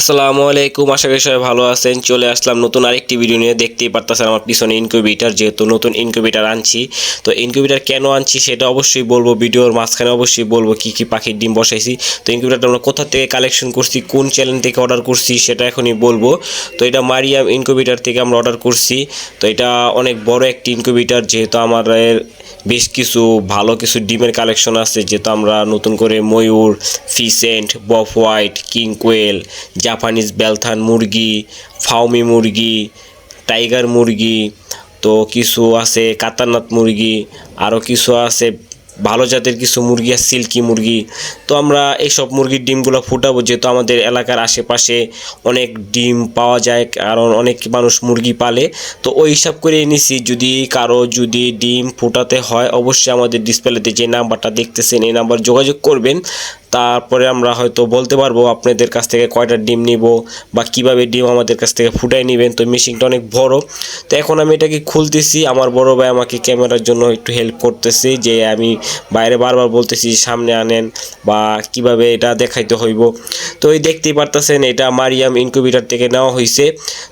আসসালামু আলাইকুম, আশা করি সবাই ভালো আছেন। চলে আসলাম নতুন আরেকটি ভিডিও নিয়ে। দেখতেই পারতেছেন আমার পিছনে ইনকিউবেটর, যেহেতু নতুন ইনকিউবেটর আনছি। তো ইনকিউবেটর কেন আনছি সেটা অবশ্যই বলবো, ভিডিওর মাঝখানে অবশ্যই বলবো কি কি পাখির ডিম বসাইছি। তো ইনকিউবেটরটা আমরা কোথা থেকে কালেকশন করছি, কোন চ্যানেল থেকে অর্ডার করছি সেটা এখনই বলবো। তো এটা মারিয়াম ইনকিউবেটর থেকে আমরা অর্ডার করছি। তো এটা অনেক বড় একটি ইনকিউবেটর, যেহেতু আমার বেশ কিছু ভালো কিছু ডিমের কালেকশন আছে, যেহেতু আমরা নতুন করে ময়ূর, ফিসেন্ট, বফ হোয়াইট, কিং কোয়েল, জাপানিজ বেলথান মুরগি, ফাউমি মুরগি, টাইগার মুরগি, তো কিছু আছে কাতারনাথ মুরগি, আরও কিছু আছে ভালো জাতের কিছু মুরগি আর সিল্কি মুরগি। তো আমরা এইসব মুরগির ডিমগুলো ফুটাবো, যেহেতু আমাদের এলাকার আশেপাশে অনেক ডিম পাওয়া যায়, কারণ অনেক মানুষ মুরগি পালে। তো ওই হিসাব করে নিছি, যদি ডিম ফুটাতে হয় অবশ্যই আমাদের ডিসপ্লেতে যে নাম্বারটা দেখতেছেন এই নাম্বার যোগাযোগ করবেন। তারপরে আমরা হয়তো বলতে পারবো আপনাদের কাছ থেকে কয়টা ডিম নিব বা কিভাবে ডিম আমাদের কাছ থেকে ফুটাই নেবেন। তো মেশিনটা অনেক বড়। তো এখন আমি এটাকে খুলতেছি। আমার বড় ভাই আমাকে ক্যামেরার জন্য একটু হেল্প করতেছে, যে আমি বাইরে বারবার বলতেছি সামনে আনেন বা কিভাবে এটা দেখাইতে হইব। তো এই দেখতেই পারতেছেন এটা মারিয়াম ইনকিউবেটর থেকে নেওয়া হয়েছে।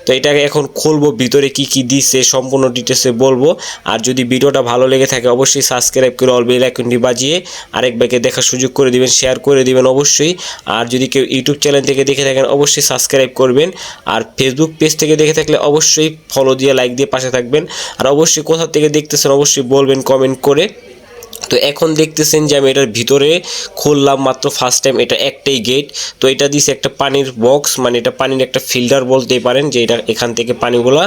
তো এটাকে এখন খুলবো, ভিতরে কি কি দিছে সম্পূর্ণ ডিটেলসে বলবো। আর যদি ভিডিওটা ভালো লেগে থাকে অবশ্যই সাবস্ক্রাইব করে অল বেল আইকনটি বাজিয়ে আরেক ভাইকে দেখার সুযোগ করে দিবেন, শেয়ার করে দিবেন অবশ্যই। আর যদি কেউ ইউটিউব চ্যানেল থেকে দেখে থাকেন অবশ্যই সাবস্ক্রাইব করবেন। আর ফেসবুক পেজ থেকে দেখে থাকলে অবশ্যই ফলো দিয়ে লাইক দিয়ে পাশে থাকবেন। আর অবশ্যই কোথা থেকে দেখতেছেন অবশ্যই বলবেন কমেন্ট করে। তো এখন দেখতেছেন যে আমি এটার ভিতরে খুললাম মাত্র ফার্স্ট টাইম। এটা একটাই গেট। তো এটা দিছে একটা পানির বক্স, মানে এটা পানির একটা ফিল্টার বলতেই পারেন, যে এটা এখান থেকে পানিগুলা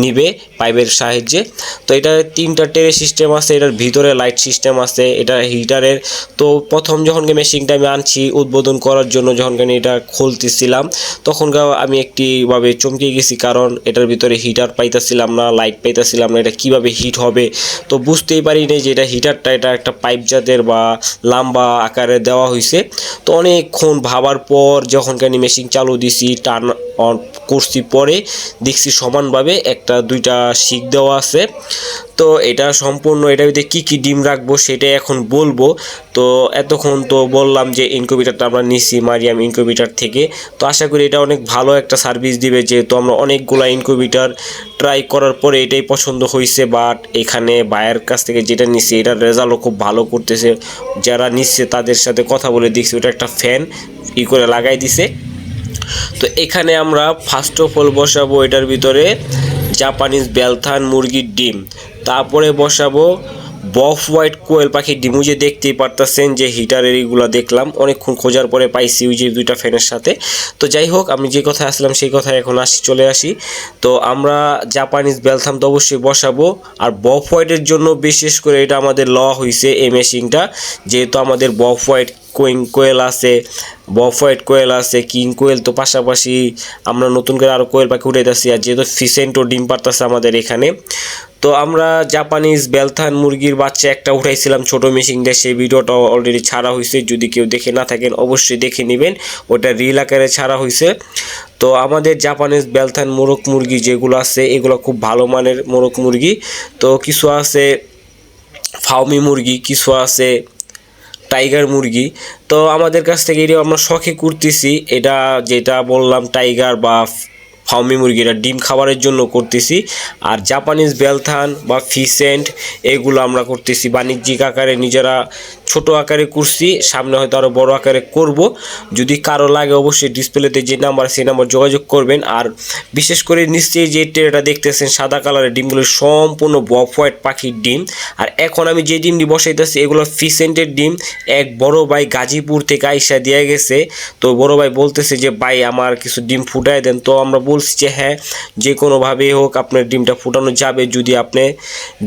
নিবে পাইপের সাহায্যে। তো এটা 3টা টেরে সিস্টেম আছে, এটার ভিতরে লাইট সিস্টেম আছে, এটা হিটারের। তো প্রথম যখন মেশিনটা আমি আনছি উদ্বোধন করার জন্য, যখন এটা খুলতেছিলাম তখন আমি একটিভাবে চমকে গেছি, কারণ এটার ভিতরে হিটার পাইতেছিলাম না, লাইট পাইতেছিলাম না, এটা কিভাবে হিট হবে। তো বুঝতেই পারি নাই যে এটা হিটারটা এটা একটা পাইপ জাতের বা লম্বা আকারে দেওয়া হয়েছে। তো অনেকক্ষণ ভাবার পর যখন মেশিন চালু দিছি, টার্ন অন করছি, পরে দেখছি সমানভাবে একটা দুইটা শিক দেওয়া আছে। তো এটা সম্পূর্ণ এটার ভিতরে কী কী ডিম রাখবো সেটাই এখন বলবো। তো এতক্ষণ তো বললাম যে ইনকিউবেটরটা আমরা নিছি মারিয়াম ইনকিউবেটর থেকে। তো আশা করি এটা অনেক ভালো একটা সার্ভিস দিবে, যেহেতু আমরা অনেকগুলা ইনকিউবেটর ট্রাই করার পরে এটাই পছন্দ হয়েছে। বাট এখানে বায়ের কাছ থেকে যেটা নিছি এটার রেজাল্টও খুব ভালো করতেছে। যারা নিচ্ছে তাদের সাথে কথা বলে দেখছি, ওটা একটা ফ্যান করে লাগাই দিছে। তো এখানে আমরা ফার্স্ট অফ অল বসাবো এটার ভিতরে জাপানিজ বেলথান মুরগির ডিম। তারপরে বসাবো বফ হোয়াইট কোয়েল পাখির ডিম। যে দেখতেই পারতেছেন যে হিটারের এইগুলো দেখলাম, অনেকক্ষণ খোঁজার পরে পাইছি ওই যে দুইটা ফ্যানের সাথে। তো যাই হোক, আমি যে কথায় আসলাম সেই কথায় এখন চলে আসি। তো আমরা জাপানিজ বেলথাম তো অবশ্যই বসাবো। আর বফ হোয়াইটের জন্য বিশেষ করে এটা আমাদের লওয়া হয়েছে এই মেশিনটা, যেহেতু আমাদের বফ হোয়াইট কোয়েল আছে, বফ হোয়াইট কোয়েল আছে, কিং কোয়েল, তো পাশাপাশি আমরা নতুন করে আরও কোয়েল পাখি উঠাইতেছি। আর যেহেতু ফিসেন্টও ডিম পারতেছে আমাদের এখানে। তো আমরা জাপানিজ বেলথান মুরগির বাচ্চা একটা উঠাইছিলাম ছোটো মেশিন দিয়ে, সেই ভিডিওটা অলরেডি ছাড়া হয়েছে, যদি কেউ দেখে না থাকেন অবশ্যই দেখে নেবেন, ওটা রিল আকারে ছাড়া হয়েছে। তো আমাদের জাপানিজ বেলথান মোরগ মুরগি যেগুলো আছে এগুলো খুব ভালো মানের মোরগ মুরগি। তো কিছু আছে ফাউমি মুরগি, কিছু আছে টাইগার মুরগি। তো আমাদের কাছ থেকে এটা আমরা শখে করতেছি, এটা যেটা বললাম টাইগার বা ফাউমি মুরগিরা ডিম খাবারের জন্য করতেছি। আর জাপানিজ বেলথান বা ফিসেন্ট এগুলো আমরা করতেছি বাণিজ্যিক আকারে, নিজেরা ছোট আকারে করছি, সামনে হয়তো আরও বড় আকারে করব। যদি কারো লাগে অবশ্যই ডিসপ্লেতে যে নাম্বার সেই নাম্বার যোগাযোগ করবেন। আর বিশেষ করে নিশ্চয়ই যে ট্রেটা দেখতেছেন সাদা কালারের ডিমগুলো সম্পূর্ণ বফ হোয়াইট পাখির ডিম। আর এখন আমি যে ডিমটি বসাইতেছি এগুলো ফিসেন্টের ডিম। এক বড় ভাই গাজীপুর থেকে আইসা দিয়ে গেছে। তো বড় ভাই বলতেছে যে ভাই আমার কিছু ডিম ফুটাই দেন। তো আমরা বলছি যে হ্যাঁ, যে কোনোভাবেই হোক আপনার ডিমটা ফুটানো যাবে, যদি আপনি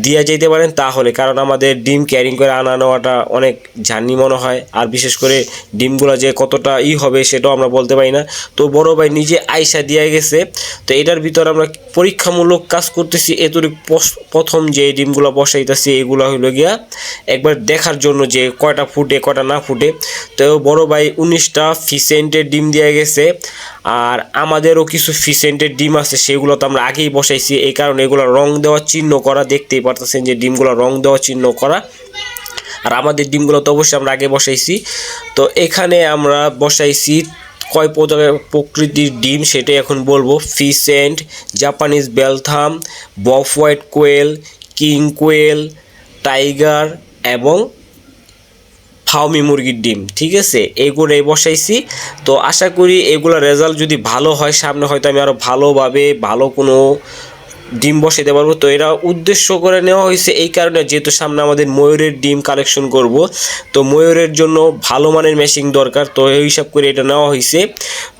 দিয়ে যেতে পারেন তাহলে, কারণ আমাদের ডিম ক্যারিং করে আনা নেওয়াটা অনেক জার্নি মনে হয়। আর বিশেষ করে ডিমগুলো যে কতটা হবে সেটাও আমরা বলতে পারি না। তো বড় ভাই নিজে আইসা দিয়ে গেছে। তো এটার ভিতরে আমরা পরীক্ষামূলক কাজ করতেছি। এতটুক প্রথম যে ডিমগুলো বসাইতেছি এগুলো হইলো গিয়া একবার দেখার জন্য যে কয়টা ফুটে কয়টা না ফুটে। তো বড় ভাই 19টা ফিসেন্টের ডিম দিয়ে গেছে। আর আমাদেরও কিছু ফিসেন্টের ডিম আছে, সেগুলো তো আমরা আগেই বসাইছি, এই কারণে এগুলো রং দেওয়া চিহ্ন করা, দেখতেই পারতেছেন যে ডিমগুলো রং দেওয়া চিহ্ন করা। আর আমাদের ডিমগুলো তো অবশ্যই আমরা আগে বসাইছি। তো এখানে আমরা বসাইছি কয় প্রকৃতির ডিম সেটাই এখন বলবো। ফিসেন্ট, জাপানিজ বেলথাম, বফ হোয়াইট কোয়েল, কিং কোয়েল, টাইগার এবং ফাউমি মুরগির ডিম, ঠিক আছে, এইগুলোই বসাইছি। তো আশা করি এগুলোর রেজাল্ট যদি ভালো হয়, সামনে হয়তো আমি আরও ভালোভাবে ভালো কোনো ডিম বসাইতে পারবো। তো এরা উদ্দেশ্য করে নেওয়া হয়েছে এই কারণে, যেহেতু সামনে আমাদের ময়ূরের ডিম কালেকশন করব, তো ময়ূরের জন্য ভালো মানের মেশিন দরকার, তো এই হিসাব করে এটা নেওয়া হয়েছে।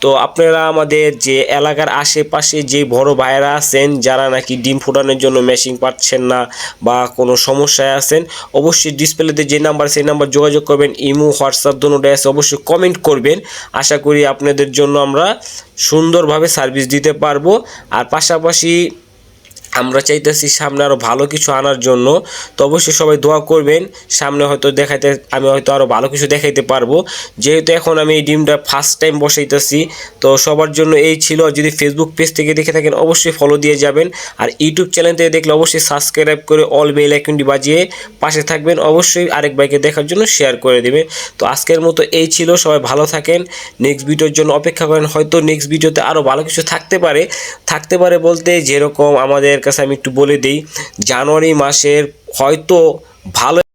তো আপনারা আমাদের যে এলাকার আশেপাশে যে বড় ভাইয়েরা আছেন যারা নাকি ডিম ফোটানোর জন্য মেশিন পাচ্ছেন না বা কোনো সমস্যায় আছেন, অবশ্যই ডিসপ্লেতে যে নাম্বার সেই নাম্বার যোগাযোগ করবেন। ইমো, হোয়াটসঅ্যাপ দুটোটাই আছে, অবশ্যই কমেন্ট করবেন। আশা করি আপনাদের জন্য আমরা সুন্দরভাবে সার্ভিস দিতে পারবো। আর পাশাপাশি আমরা চাইতেছি সামনে আরও ভালো কিছু আনার জন্য। তো অবশ্যই সবাই দোয়া করবেন, সামনে হয়তো আমি হয়তো আরও ভালো কিছু দেখাইতে পারবো। যেহেতু এখন আমি এই ডিমটা ফার্স্ট টাইম বসাইতেছি, তো সবার জন্য এই ছিল। যদি ফেসবুক পেজ থেকে দেখে থাকেন অবশ্যই ফলো দিয়ে যাবেন, আর ইউটিউব চ্যানেল থেকে দেখলে অবশ্যই সাবস্ক্রাইব করে অল বেল আইকনটি বাজিয়ে পাশে থাকবেন। অবশ্যই আরেক ভাইকে দেখার জন্য শেয়ার করে দেবেন। তো আজকের মতো এই ছিল, সবাই ভালো থাকেন, নেক্সট ভিডিওর জন্য অপেক্ষা করেন। হয়তো নেক্সট ভিডিওতে আরও ভালো কিছু থাকতে পারে বলতে যেরকম আমাদের কাছে আমি একটু বলে দিই, জানুয়ারি মাসের হয়তো ভালো